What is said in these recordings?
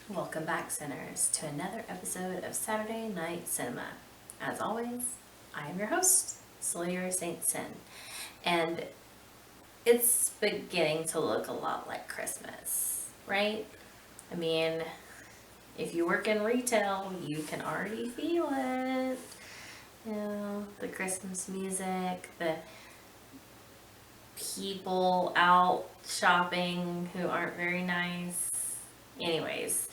Welcome back, Sinners, to another episode of Saturday Night Cinema. As always, I am your host, Sawyer St. Sin, and it's beginning to look a lot like Christmas, right? I mean, if you work in retail, you can already feel it. You know, the Christmas music, the people out shopping who aren't very nice. Anyways,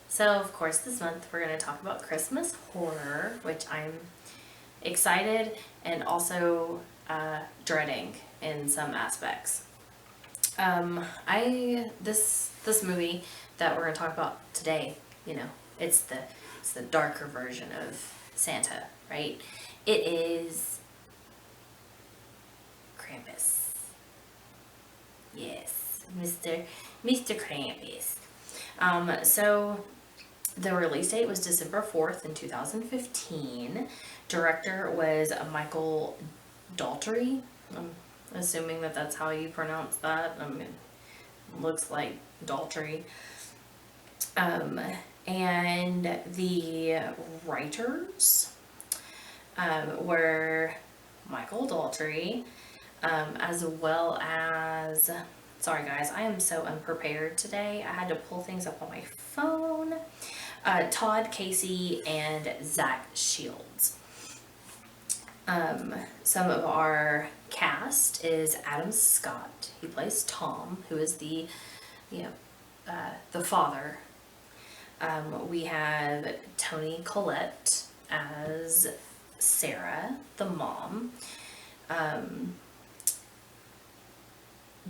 so of course this month we're going to talk about Christmas horror, which I'm excited and also dreading in some aspects. This movie that we're going to talk about today, it's the darker version of Santa, right? It is Krampus. Yes, Mr. Krampus. So the release date was December 4th in 2015. Director was Michael Daltrey. I'm assuming that that's how you pronounce that. I mean, it looks like Daltrey. And the writers were Michael Daltrey, as well as... Sorry guys, I am so unprepared today. I had to pull things up on my phone. Todd Casey and Zach Shields. Some of our cast is Adam Scott. He plays Tom, who is the father. We have Toni Collette as Sarah, the mom.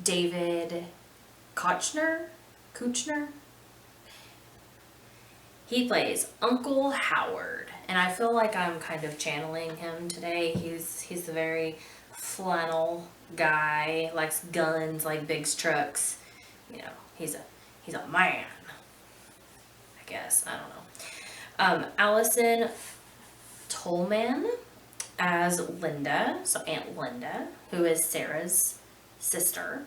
David Kushner, he plays Uncle Howard, and I feel like I'm kind of channeling him today. He's a very flannel guy, likes guns, like big trucks. He's a man, I guess. I don't know. Allison Tolman as Linda, so Aunt Linda, who is Sarah's sister.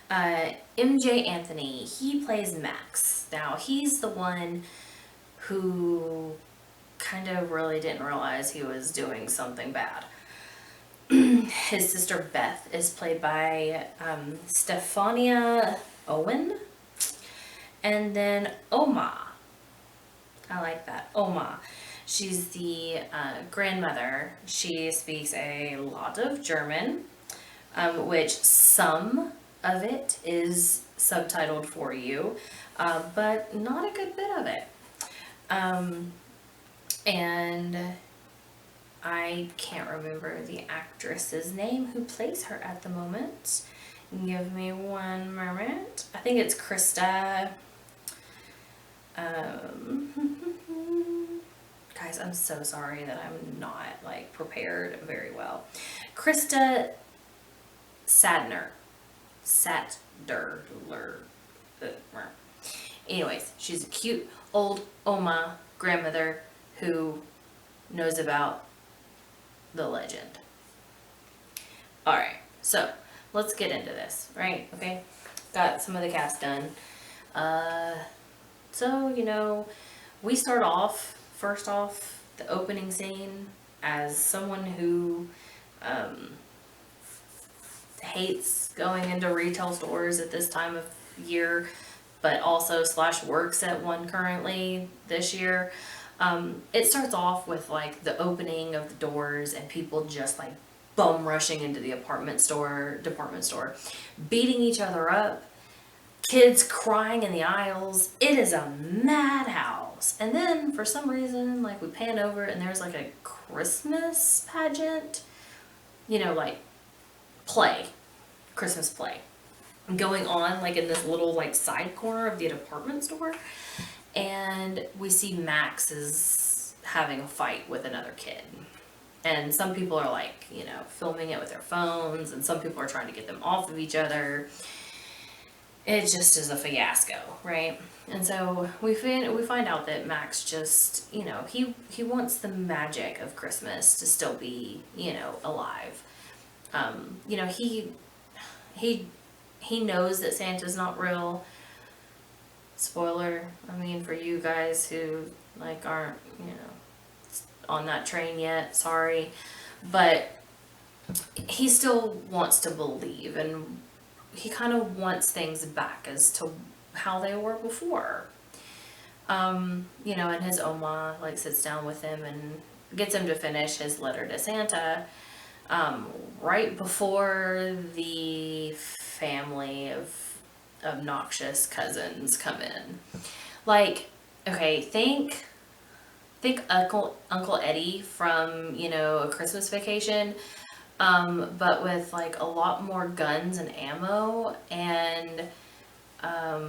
MJ Anthony, he plays Max. Now, he's the one who kind of really didn't realize he was doing something bad. His sister Beth is played by Stefania Owen. And then Oma. I like that. Oma. She's the grandmother. She speaks a lot of German. Which some of it is subtitled for you, but not a good bit of it. And I can't remember the actress's name who plays her at the moment. Give me one moment. I think it's Krista. Guys, I'm so sorry that I'm not prepared very well. Krista Sadler. Anyways, she's a cute old Oma grandmother who knows about the legend. Alright, so let's get into this, right? Okay, got some of the cast done. So, we start off, first off, the opening scene as someone who hates going into retail stores at this time of year, but also / works at one currently this year. It starts off with the opening of the doors and people just bum rushing into the department store, beating each other up, kids crying in the aisles. It is a madhouse. And then for some reason, like we pan over and there's like a Christmas pageant, you know, like play, Christmas play going on like in this little like side corner of the department store. And we see Max is having a fight with another kid. And some people are like, you know, filming it with their phones, and some people are trying to get them off of each other. It just is a fiasco, right? And so we find out that Max just, you know, he wants the magic of Christmas to still be, you know, alive. You know, he knows that Santa's not real. Spoiler, I mean, for you guys who like aren't, you know, on that train yet, sorry. But he still wants to believe, and he kind of wants things back as to how they were before. You know, and his Oma like sits down with him and gets him to finish his letter to Santa, right before the family of obnoxious cousins come in. Like, okay, think Uncle Eddie from, you know, A Christmas Vacation, but with like a lot more guns and ammo, and I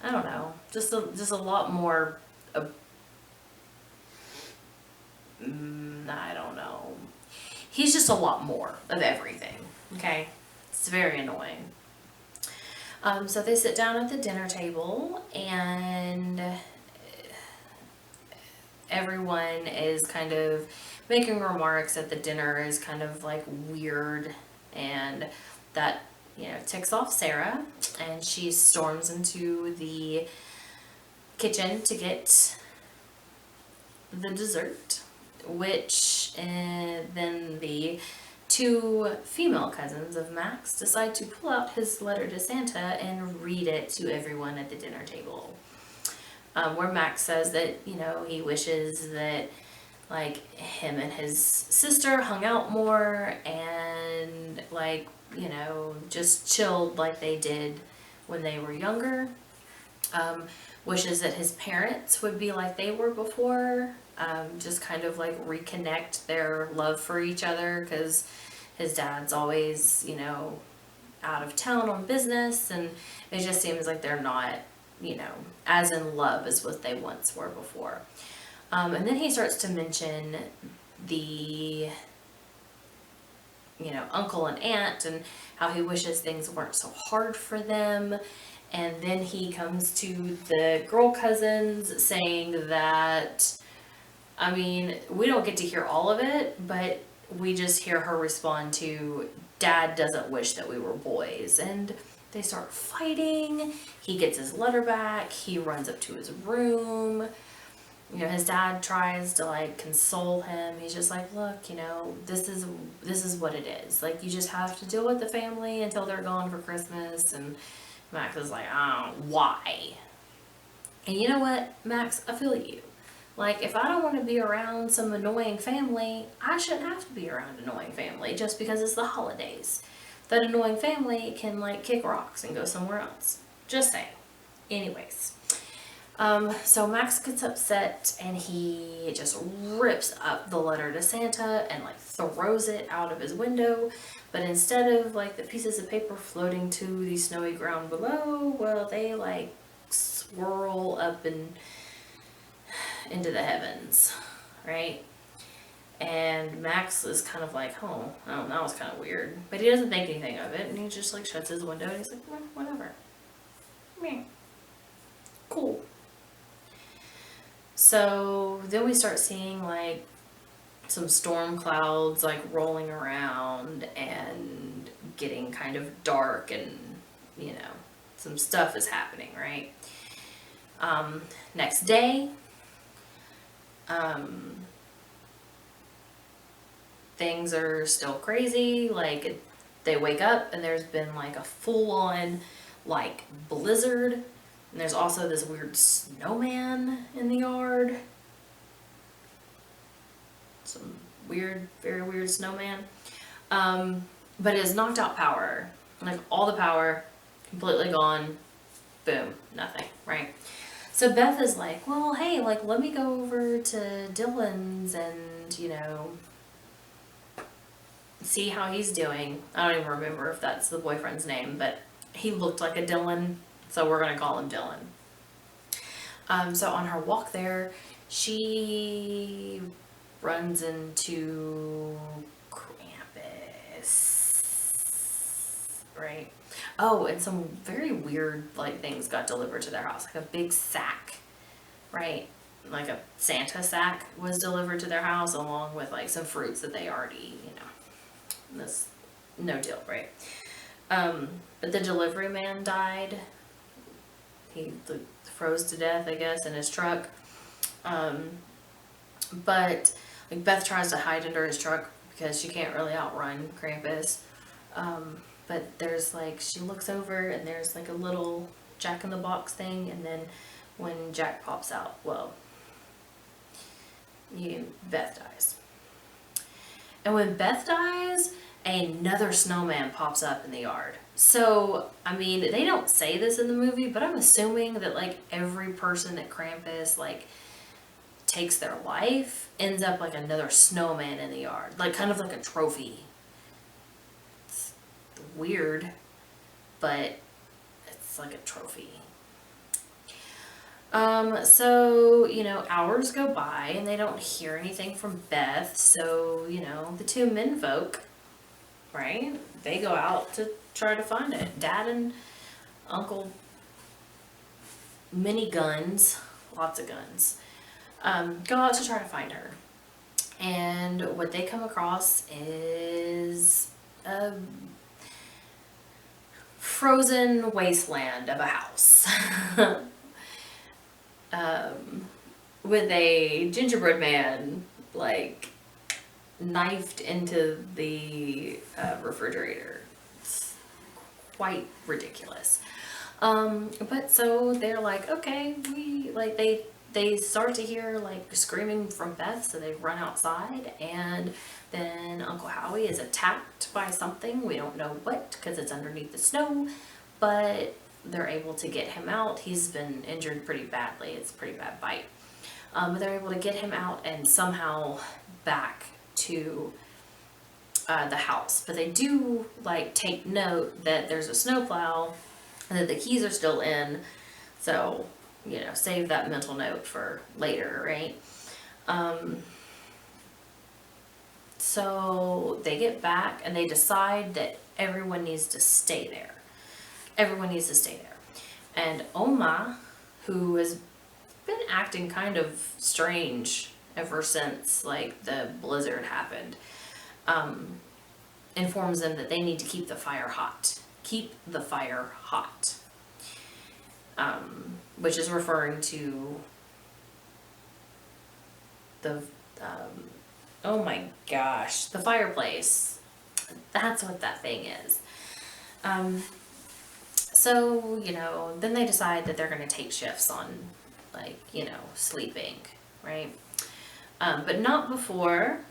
don't know, just a lot more. I don't know. He's just a lot more of everything. Okay, it's very annoying. So they sit down at the dinner table, and everyone is kind of making remarks that the dinner is kind of like weird, and that, you know, ticks off Sarah, and she storms into the kitchen to get the dessert, which then the two female cousins of Max decide to pull out his letter to Santa and read it to everyone at the dinner table. Where Max says that, you know, he wishes that like him and his sister hung out more and like, you know, just chilled like they did when they were younger. Wishes that his parents would be like they were before, just kind of like reconnect their love for each other, because his dad's always, you know, out of town on business, and it just seems like they're not, you know, as in love as what they once were before. And then he starts to mention the, you know, uncle and aunt, and how he wishes things weren't so hard for them. And then he comes to the girl cousins saying that, I mean, we don't get to hear all of it, but we just hear her respond to, Dad doesn't wish that we were boys. And they start fighting. He gets his letter back. He runs up to his room. You know, his dad tries to like console him. He's just like, look, you know, this is what it is. Like, you just have to deal with the family until they're gone for Christmas. And Max is like, oh, why? And you know what, Max, I feel you. Like, if I don't want to be around some annoying family, I shouldn't have to be around annoying family just because it's the holidays. That annoying family can like kick rocks and go somewhere else. Just saying. Anyways. So Max gets upset and he just rips up the letter to Santa and like throws it out of his window. But instead of like the pieces of paper floating to the snowy ground below, well, they like swirl up and into the heavens, right? And Max is kind of like, oh, that was kind of weird. But he doesn't think anything of it, and he just like shuts his window and he's like, well, whatever. Meh. Cool. So then we start seeing like some storm clouds like rolling around and getting kind of dark, and you know, some stuff is happening, right? Next day, things are still crazy. Like, they wake up and there's been like a full-on like blizzard, and there's also this weird snowman in the yard. Some weird, very weird snowman. but it has knocked out power. Like all the power, completely gone. Boom, nothing, right? So Beth is like, well, hey, like, let me go over to Dylan's and, you know, see how he's doing. I don't even remember if that's the boyfriend's name, but he looked like a Dylan, so we're gonna call him Dylan. So on her walk there, she runs into Krampus, right? Oh, and some very weird like things got delivered to their house, like a big sack, right? Like a Santa sack was delivered to their house along with like some fruits that they already, you know, this no deal, right? But the delivery man died. He froze to death, I guess, in his truck. But like Beth tries to hide under his truck because she can't really outrun Krampus. But there's like, she looks over and there's like a little Jack in the Box thing, and then when Jack pops out, well, Beth dies. And when Beth dies, another snowman pops up in the yard. So, I mean, they don't say this in the movie, but I'm assuming that like every person that Krampus like takes their life ends up like another snowman in the yard, like kind of like a trophy. It's weird, but it's like a trophy. So, you know, hours go by and they don't hear anything from Beth. So, you know, the two menfolk, right? They go out to try to find it. Dad and Uncle, many guns, lots of guns, go out to try to find her. And what they come across is a frozen wasteland of a house. With a gingerbread man, like, knifed into the refrigerator. It's quite ridiculous. But so they're like, okay, they start to hear like screaming from Beth, so they run outside, and then Uncle Howie is attacked by something. We don't know what, because it's underneath the snow, but they're able to get him out. He's been injured pretty badly. It's a pretty bad bite. But they're able to get him out and somehow back to the house. But they do like take note that there's a snowplow and that the keys are still in. So, you know, save that mental note for later, right? So they get back and they decide that everyone needs to stay there. Everyone needs to stay there. And Oma, who has been acting kind of strange ever since like the blizzard happened, informs them that they need to keep the fire hot. Keep the fire hot. Which is referring to the, oh my gosh, the fireplace. That's what that thing is. So, you know, then they decide that they're going to take shifts on, like, you know, sleeping, right? But not before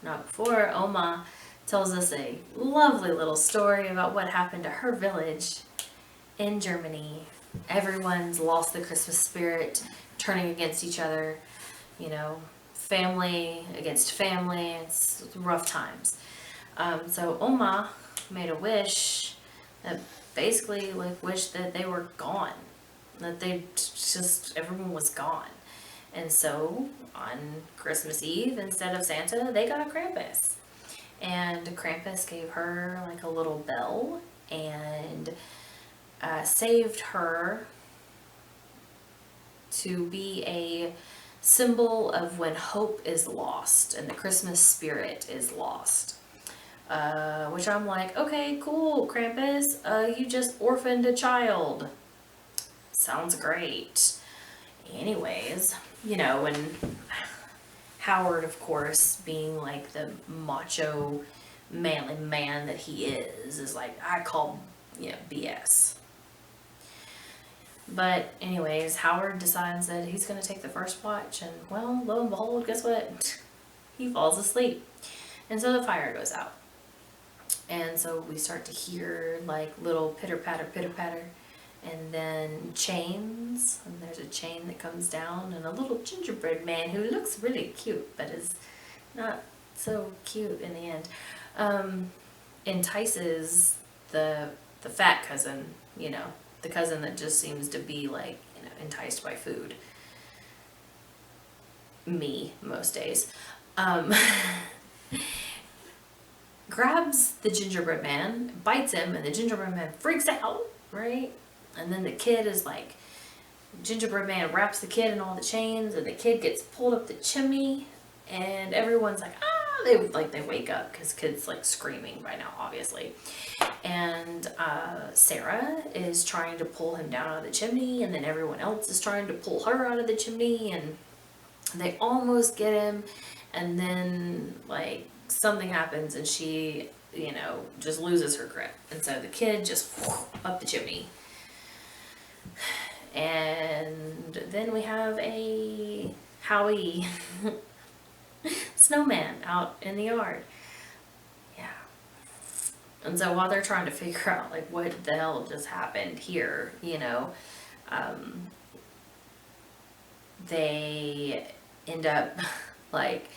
Oma tells us a lovely little story about what happened to her village in Germany. Everyone's lost the Christmas spirit, turning against each other, you know, family against family. It's rough times. So Oma made a wish that basically like wished that they were gone, that everyone was gone. And so on Christmas Eve, instead of Santa, they got a Krampus. And Krampus gave her like a little bell and saved her to be a symbol of when hope is lost and the Christmas spirit is lost. Which I'm like, okay, cool, Krampus, you just orphaned a child. Sounds great. Anyways, you know, and Howard, of course, being like the macho, manly man that he is like, I call, you know, BS. But anyways, Howard decides that he's going to take the first watch, and well, lo and behold, guess what? He falls asleep. And so the fire goes out. And so we start to hear like little pitter patter, and then chains. And there's a chain that comes down, and a little gingerbread man who looks really cute, but is not so cute in the end, entices the fat cousin, the cousin that just seems to be like, enticed by food. Me, most days. Um, grabs the gingerbread man, bites him, and the gingerbread man freaks out, right? And then the kid is like, gingerbread man wraps the kid in all the chains, and the kid gets pulled up the chimney, and everyone's like, ah! They wake up because kid's like screaming by now, obviously. And Sarah is trying to pull him down out of the chimney, and then everyone else is trying to pull her out of the chimney, and they almost get him, and then like something happens, and she, just loses her grip, and so the kid just up the chimney. And then we have a Howie snowman out in the yard. Yeah. And so while they're trying to figure out like what the hell just happened here, they end up like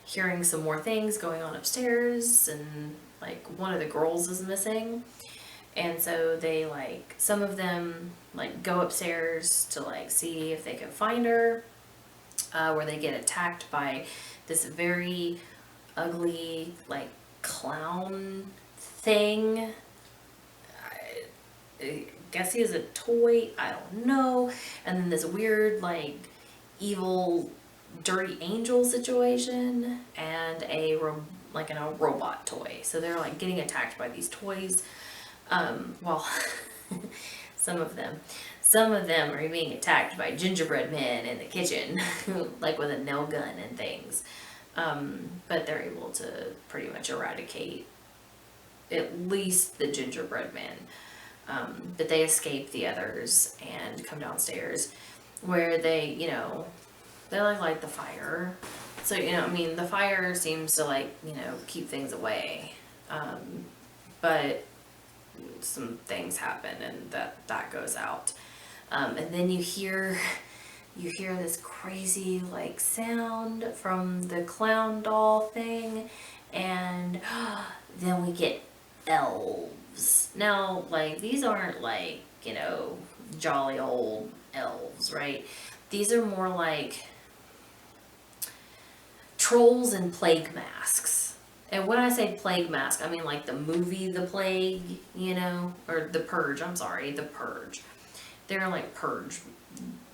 hearing some more things going on upstairs, and like one of the girls is missing. And so they like, some of them like go upstairs to like see if they can find her, where they get attacked by this very ugly like clown thing. I guess he is a toy, I don't know. And then this weird like evil dirty angel situation, and a robot toy. So they're like getting attacked by these toys. Well, some of them are being attacked by gingerbread men in the kitchen, like with a nail gun and things. But they're able to pretty much eradicate at least the gingerbread man. But they escape the others and come downstairs, where they, they light the fire. So, the fire seems to like, keep things away. But some things happen, and that goes out. And then you hear this crazy like sound from the clown doll thing, and then we get elves. Now, like, these aren't like, jolly old elves, right? These are more like trolls in plague masks. And when I say plague mask, I mean like the movie The Plague, or The Purge, I'm sorry, The Purge. They're like purge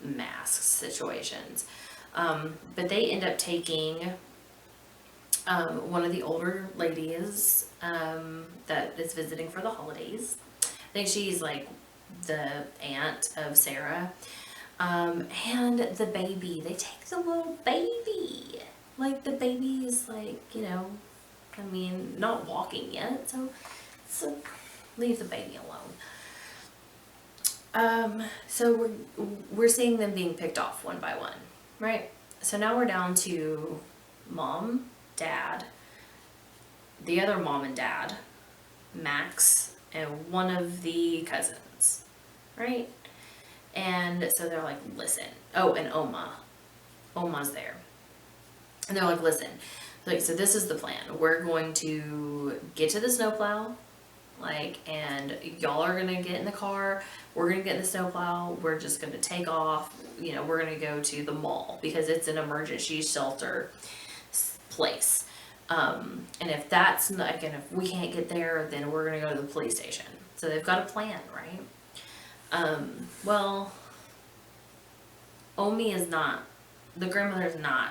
masks situations. But they end up taking one of the older ladies that is visiting for the holidays. I think she's like the aunt of Sarah. And the baby. They take the little baby. Like, the baby is like, not walking yet, so leave the baby alone. So we're seeing them being picked off one by one, right? So now we're down to mom, dad, the other mom and dad, Max, and one of the cousins, right? And so they're like, listen. Oh, and Oma's there. And they're like, listen, like, so this is the plan. We're going to get to the snowplow, and y'all are gonna get in the car. We're gonna get in the snowplow. We're just gonna take off. We're gonna go to the mall because it's an emergency shelter place. And if that's not, and if we can't get there, then we're gonna go to the police station. So they've got a plan, right? Well, Omi is not, the grandmother's not,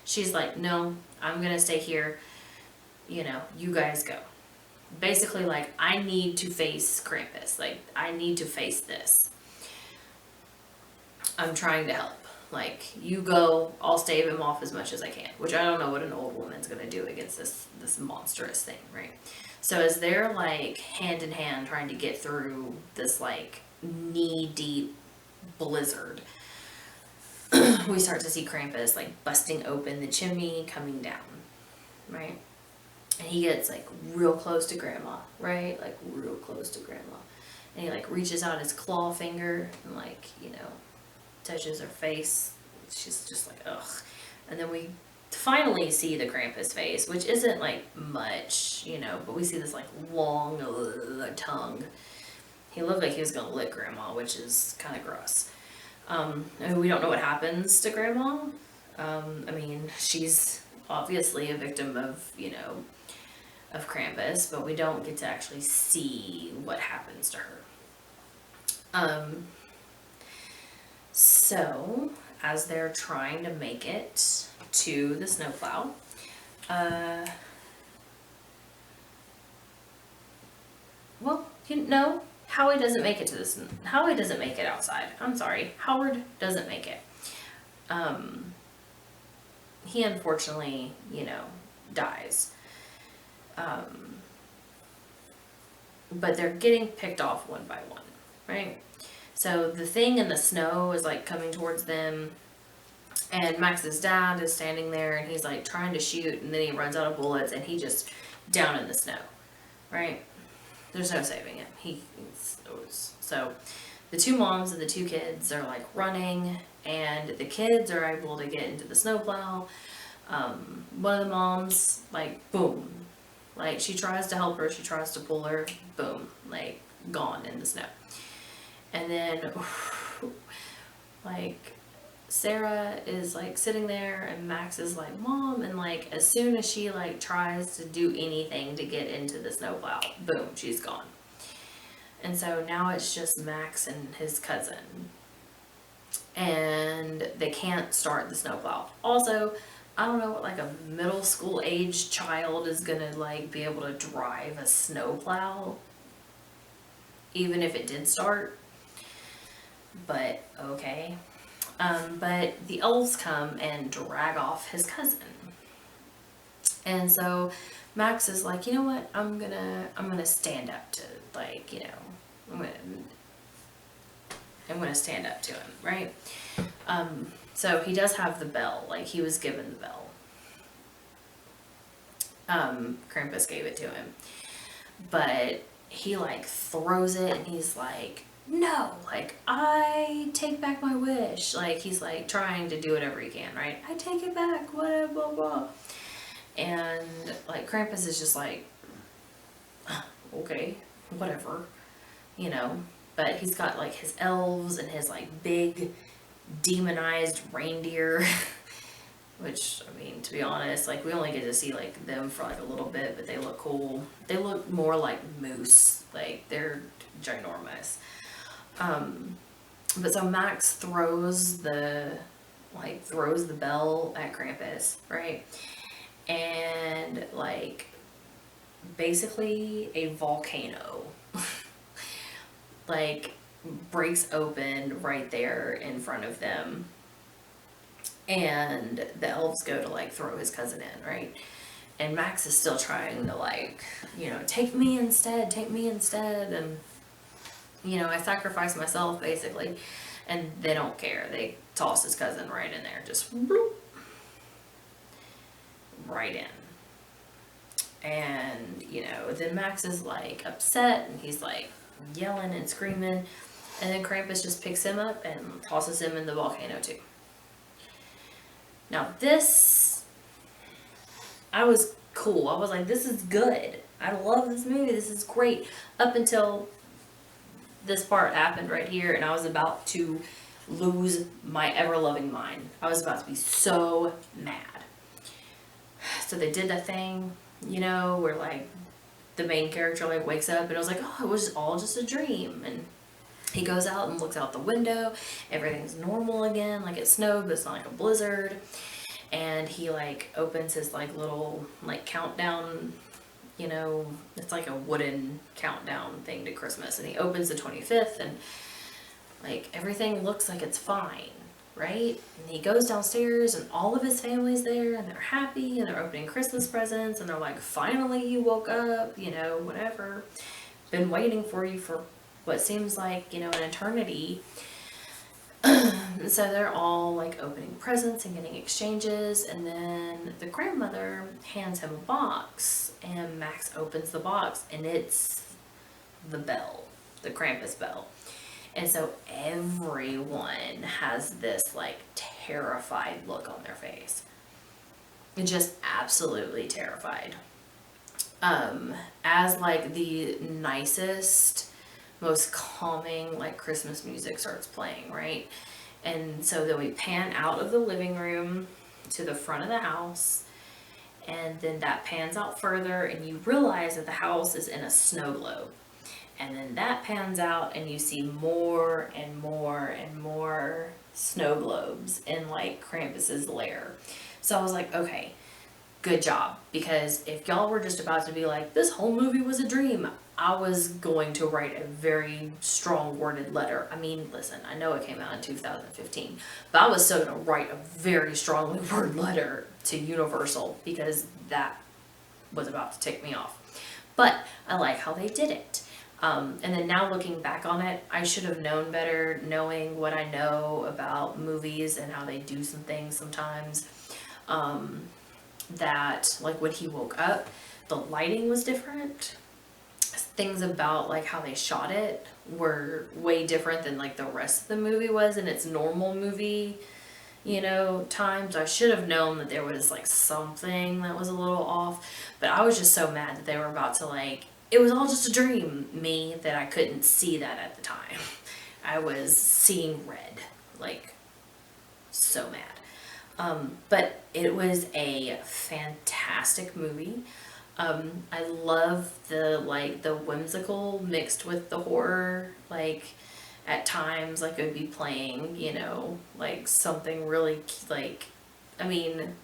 she's like, no, I'm gonna stay here, you guys go. Basically, like, I need to face Krampus, like, I need to face this. I'm trying to help. Like, you go, I'll stave him off as much as I can, which I don't know what an old woman's gonna do against this monstrous thing, right? So as they're like hand in hand trying to get through this like knee-deep blizzard, we start to see Krampus like busting open the chimney, coming down, right? And he gets like real close to grandma, right? Like real close to grandma. And he like reaches out his claw finger and like, you know, touches her face. She's just like, ugh. And then we finally see the Krampus face, which isn't like much, you know, but we see this like long tongue. He looked like he was gonna lick grandma, which is kind of gross. I mean, we don't know what happens to grandma. I mean, she's obviously a victim of, you know, of Krampus, but we don't get to actually see what happens to her. So, as they're trying to make it to the snowplow, well, you know, Howie doesn't make it to this. Howie doesn't make it outside. I'm sorry. Howard doesn't make it. He unfortunately, you know, dies. But they're getting picked off one by one, right? So the thing in the snow is like coming towards them, and Max's dad is standing there and he's like trying to shoot, and then he runs out of bullets and he just down in the snow, right? There's no saving him. So the two moms and the two kids are like running, and the kids are able to get into the snowplow. One of the moms, like, boom, like she tries to help her, she tries to pull her, boom, like gone in the snow. And then like Sarah is like sitting there and Max is like, Mom, and like as soon as she like tries to do anything to get into the snowplow, boom, she's gone. And so now it's just Max and his cousin, and they can't start the snowplow. Also, I don't know what like a middle school age child is gonna like be able to drive a snowplow, even if it did start, but okay. But the elves come and drag off his cousin. And so Max is like, you know what, I'm gonna stand up to, like, you know, I'm gonna stand up to him, right? So he does have the bell, like he was given the bell. Krampus gave it to him. But he like throws it and he's like, no, like, I take back my wish. Like, he's like trying to do whatever he can, right? I take it back, whatever, blah, blah. And like Krampus is just like, okay, whatever, you know. But he's got like his elves and his like big demonized reindeer, which, I mean, to be honest, like we only get to see like them for like a little bit, but they look cool. They look more like moose, like they're ginormous. But so Max throws the bell at Krampus, right? And like basically a volcano like breaks open right there in front of them, and the elves go to like throw his cousin in, right? And Max is still trying to like, you know, take me instead, and you know, I sacrifice myself basically, and they don't care. They toss his cousin right in there, just bloop, right in. And you know, then Max is like upset and he's like yelling and screaming, and then Krampus just picks him up and tosses him in the volcano too. Now this, I was cool. I was like, this is good. I love this movie. This is great. Up until this part happened right here, and I was about to lose my ever-loving mind. I was about to be so mad. So they did that thing, you know, where like the main character like wakes up and I was like, oh, it was all just a dream. And he goes out and looks out the window. Everything's normal again. Like it snowed, but it's not like a blizzard. And he like opens his like little like countdown, you know, it's like a wooden countdown thing to Christmas. And he opens the 25th and like everything looks like it's fine, right? And he goes downstairs and all of his family's there and they're happy and they're opening Christmas presents and they're like, finally you woke up, you know, whatever. Been waiting for you for what seems like, you know, an eternity. So they're all like opening presents and getting exchanges, and then the grandmother hands him a box, and Max opens the box, and it's the bell, the Krampus bell. And so everyone has this like terrified look on their face. Just absolutely terrified. As like the nicest, most calming like Christmas music starts playing, right? And so then we pan out of the living room to the front of the house, and then that pans out further, and you realize that the house is in a snow globe. And then that pans out, and you see more and more and more snow globes in like Krampus's lair. So I was like, okay, good job. Because if y'all were just about to be like, this whole movie was a dream, I was going to write a very strong worded letter. I mean, listen, I know it came out in 2015, but I was still going to write a very strongly worded letter to Universal, because that was about to tick me off. But I like how they did it. And then now looking back on it, I should have known better, knowing what I know about movies and how they do some things sometimes. That like when he woke up, the lighting was different. Things about like how they shot it were way different than like the rest of the movie was in its normal movie, times. I should have known that there was like something that was a little off, but I was just so mad that they were about to like, it was all just a dream, me, that I couldn't see that at the time. I was seeing red, like so mad. But it was a fantastic movie. I love the whimsical mixed with the horror, like at times like it would be playing, like something really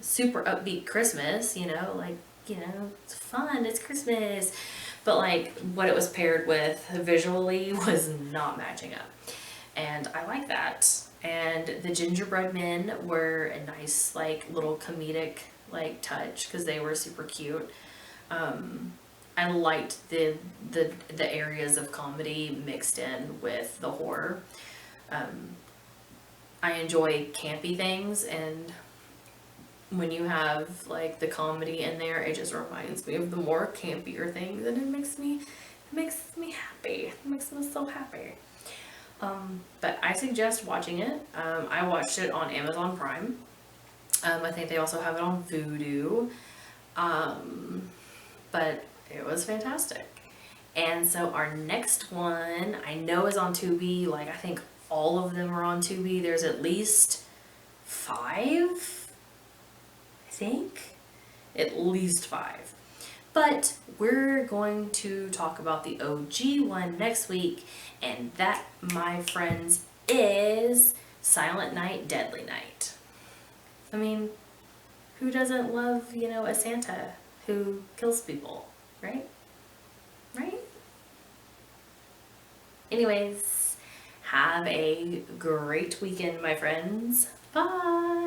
super upbeat Christmas, it's fun, it's Christmas. But like what it was paired with visually was not matching up. And I like that. And the gingerbread men were a nice like little comedic like touch, because they were super cute. I liked the areas of comedy mixed in with the horror. I enjoy campy things, and when you have like the comedy in there, it just reminds me of the more campier things, and it makes me happy. It makes me so happy. But I suggest watching it. I watched it on Amazon Prime. I think they also have it on Vudu. But it was fantastic. And so our next one I know is on Tubi. Like I think all of them are on Tubi. There's at least 5, I think. At least 5. But we're going to talk about the OG one next week, and that, my friends, is Silent Night, Deadly Night. I mean, who doesn't love, a Santa who kills people, right? Right? Anyways, have a great weekend, my friends. Bye!